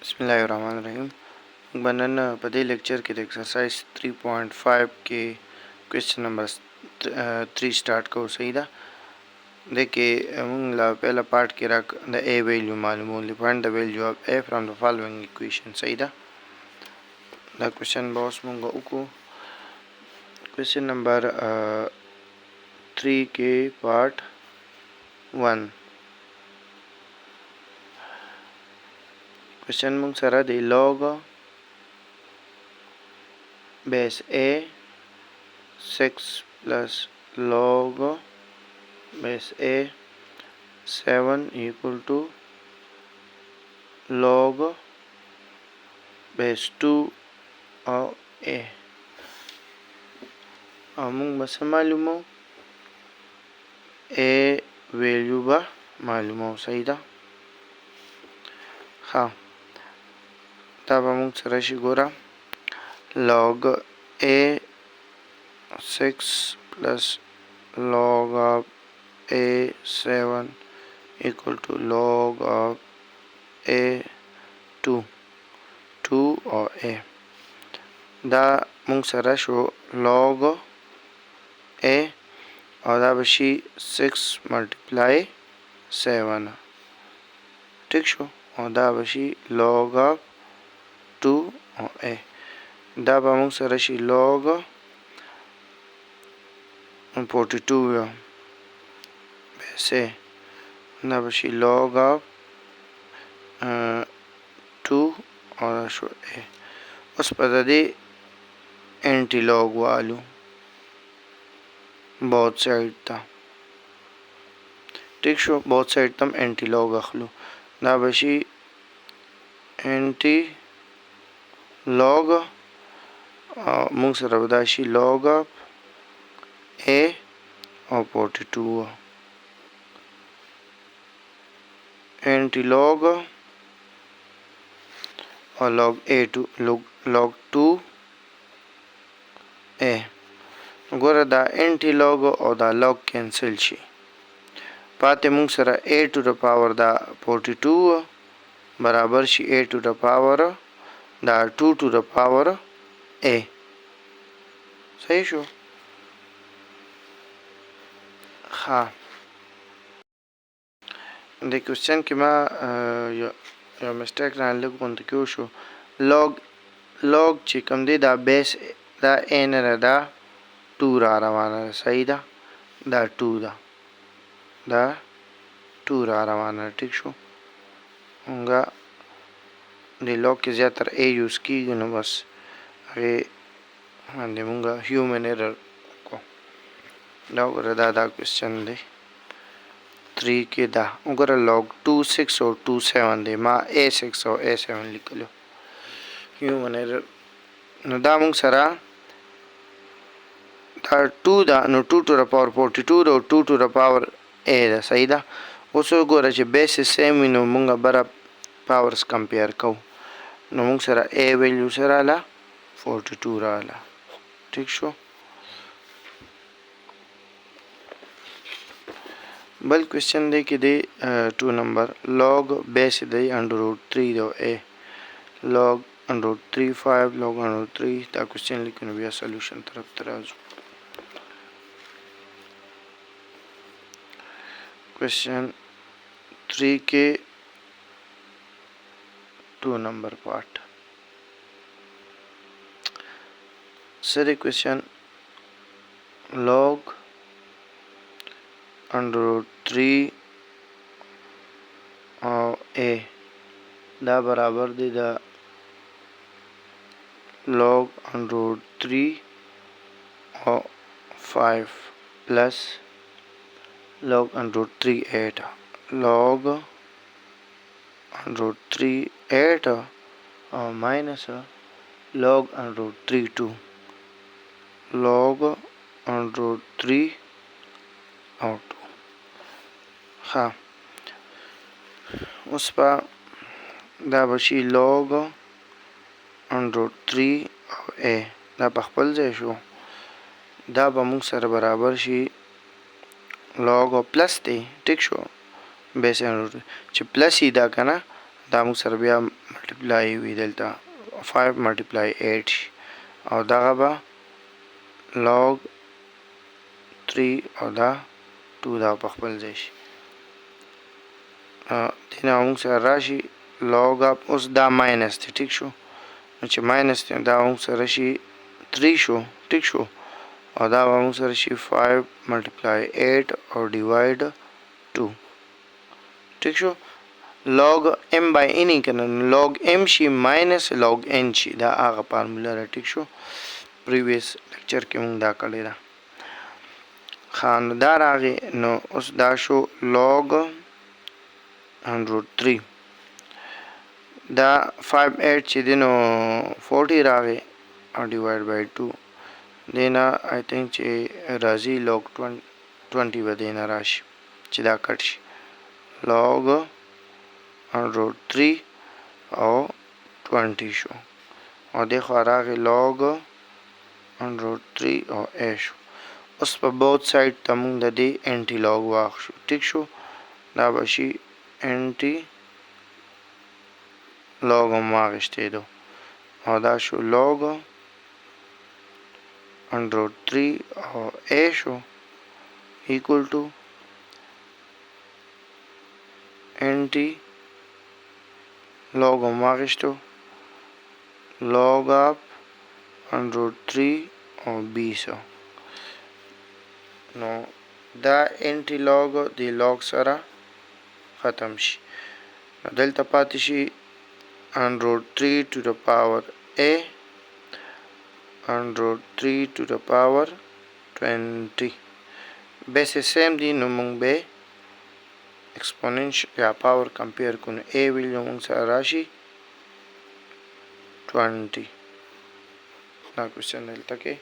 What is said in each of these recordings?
बिस्मिल्लाहिर्रहमानिर्रहीम। बनन په دې لیکچر کې د एक्सरसाइज 3.5 کې question number 3 स्टार्ट کوو. صحیح ده. د کې موږ لا پهلا پارت کې را د a ویلیو معلومول. find the value of a from the following equation. صحیح ده. دا question به اوس موږ وکړو. Question number 3 کې پارت 1. Question موږ سره دی log base a 6 plus log base a 7 equal to log base 2 of a. موږ بس معلومو a ویلیو به معلومو. صحیح ده. ها دا به موږ سره شي. ګوره log a 6 plus log of a 7 equal to log of a 2 or a. دا موږ سره شو log a او دا به شي 6 multiply 7. ٹھیک شو. او دا به شي log of 2 او a. دا به موږ سره شي log 42 base a. دا به شي log of 2 او دا شو a. اوس په دې انټي log والو both side ته. ٹھیک شو. both side تم انټي log اخلو. دا به شي انټي log موږ سره به دا شي log of a او 42 انټي log او log a2 log 2 a. ګوره دا انټي log او دا log کینسل شي. پاتې موږ سره a to the power دا 42 برابر شي a to the power دا 2 to the power a. صحیح شو. ها د کوېسچن کې ما یو مسټیک را لږ غونډه کې وشو. log چې کوم دی دا بیس دا a نه دا 2 را روانه ده. صحیح ده. دا 2 ده. دا 2 را روانه ده. ټیک شو. مونږه د log کې زیاتره a یوز کیږي نو بس هغې باندې مونږه هیومن ایرر کو. دا وګوره دا کوېسچن دی 3 کې. دا وګوره log 2 6 او 2 7 دی. ما a 6 او a 7 لیکلو. هیومن ایرر. نو دا مونږ سره دا 2 دا نو 2 to the power 42 دا 2 to the power a ده. صحیح ده. اوس وګوره چې بیس سیم وي نو مونږ بره پاورز کمپیر کوو. نو مونږ سره a ویلیو سره راله 42 راله. ٹھیک شو. بل کوېسچن دی کې دی 2 نمبر log بیس دی √3 دی a log √3 5 log √3. دا کوېسچن لیکو نو بیا سولوشن طرف ته راځو. क्वेश्चन 3 के 2 number part. Sir question log √3 और a दा बराबर दे दा log √3 और 5 plus log √3 8 log √3 8 और minus log √3 2 log √3 और 2. हाँ उस पर دا बशी log √3 और a دا बखपल ځای شو. دا به موږ سره برابر شي log او پلس دی. ټیک شو. بیس چې پلس ای دا کنه دا موږ سره بیا ملټیپلای وي دلته 5 ملټیپلای 8 شي او دغه به log 3 او دا 2 دا په خپل ځای شي. دینه موږ سره راشي log اپ اوس دا ماینس دی ټیک شو نو چې ماینس دی دا موږ سره شي 3 شو ټیک شو او دا به موږ سره شي 5 ملټیپلای 8 او ډیوایډ 2 ټیک شو. log m by n کنه log m شي ماینس log n شي دا هغه فارموله را ټیک شو پریویس لیکچر کې موږ دا کړی دا خان دا راغی نو اوس دا شو log 103 دا 58 چې دی نو 40 راغی او ډیوایډ بای 2 دینا آی تھنک چې راځي log 20 به دینا راشي چې دا کټ شي log 103 او 20 شو او د خو راغی log 103 او a شو. اوس په بوت سایډ ته موږ د دې انټي log واخشو ټیک شو دا به شي انټي log هم واخیستېدو او دا شو log 103 او a شو equal to انټي log هم واخیستو log of 103 او b شو نو دا انټي log دی log سره ختم شي نو دلته پاتې شي 103 to the power a 103 to the power 20 بیسه سیم دی نو مونږ به exponential یا power compare کنو a ویلیو مونږ سره راشي 20 دا کوشن دلته کې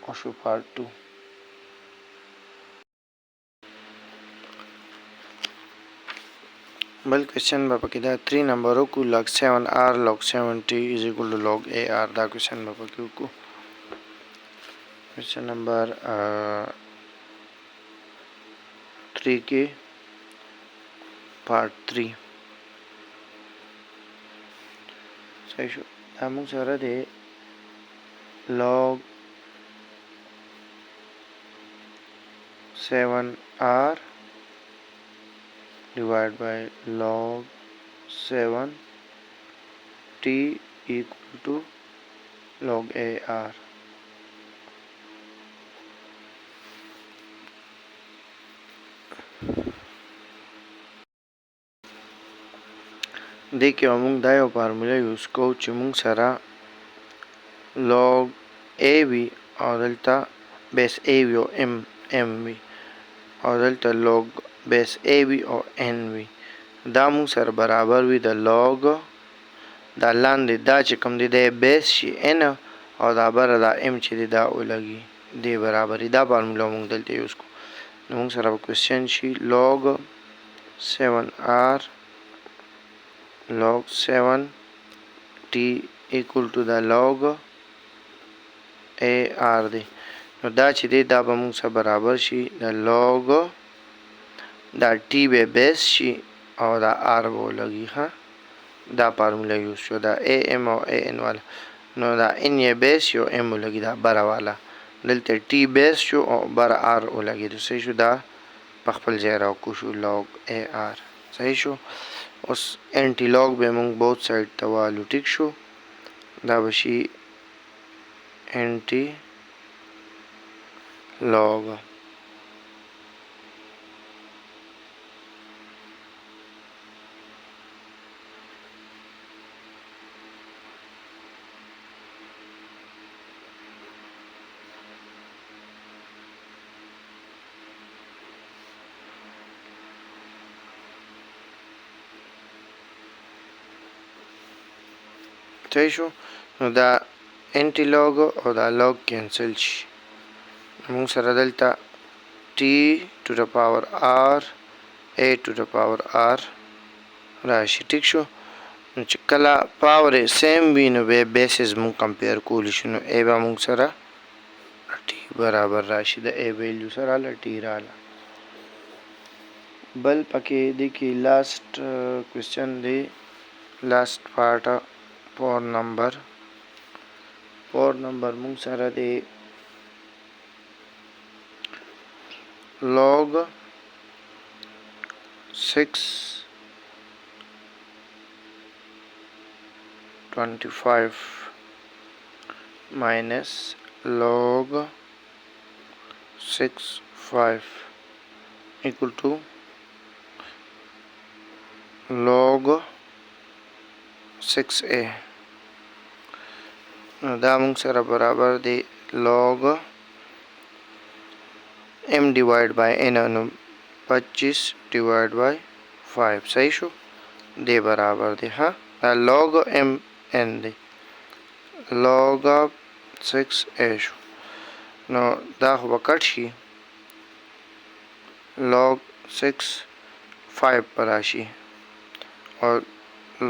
او شو پارت 2 بل کوشن به پکې دا 3 نمبر کو log 7r log 70 is equal to log ar دا کوشن به پکې وکړو. کوشن نمبر 3 کې پارت 3 صحیح شو دا موږ سره دی log 7r divided by log 7t equal to log ar دیکھو موږ دا یو فارموله یوز کوو چې موږ سره log a وي او دلته بیس a وي او m وي او دلته log بیس a وي او n وي دا موږ سره برابر وي د log دا لاندې دا چې کوم دی د بیس شي n او دا بره دا m چې دی دا ولګي دی برابر دا فارموله موږ دلته یوز کوو نو موږ سره کوېسچن شي log 7r log 7t equal to the log ar دی نو دا چې دی دا به موږ سره برابر شي د log دا t به بیس شي او دا r به ولګي ها دا فارموله یوز شو دا am او an والا نو دا n یې بیس شو m ولګي دا بره والا دلته t بیس شو او بره r ولګي نو صحیح شو دا په خپل ځای راوکو شو log ar صحیح شو. اوس انټي log به موږ بوت سایډ ته والو ټیک شو دا به شي انټي log صحیح شو نو دا انټي log او دا log کینسل شي موږ سره دلته t to the power r a to the power r راشي ټیک شو نو چې کله پاور سیم وي نو به بیسز موږ کمپیر کولی شو نو a به موږ سره t برابر راشي د a ویلیو سره له t رااله بل پکې دی کې لاست کوېسچن دی لاست پارټ 4 نمبر مونږ سره دی log 625 minus log 65 equal to log 6a. دا مونږ سره برابر دی log m divided by n 25 divided by 5 صحیح شو دی برابر دی ها log m n دی log 6a شو نو دا خو به کټ شي log 6 5 پر راشي او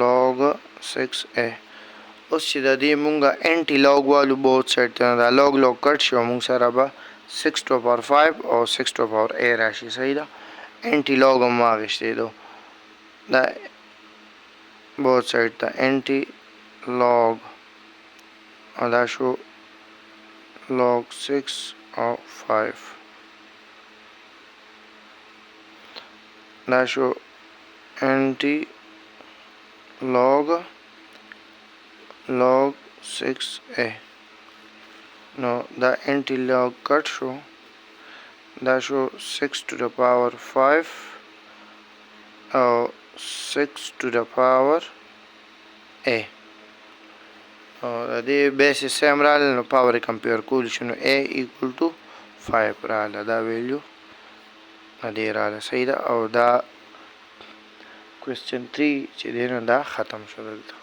log 6a اوس چې د دې مونږه انټي log والو بوت سایډ ته دا log کټ شو مونږ سره به 6 to the power 5 او 6 to the power a راشي صحیح ده انټي log هم واغشتې دو دا بوت سایډ ته انټي log او دا شو log 6 او 5 دا شو انټي log 6a نو دا انټي log کټ شو دا شو 6 to the power 5 او 6 to the power a او د دې بیس سیم راغلی نو پاور یې کمپیر کولی شو نو a equal to 5 راغله دا ویلیو د دې راغله صحیح ده او دا کوېسچن 3 چې دی نو دا ختم شو دلته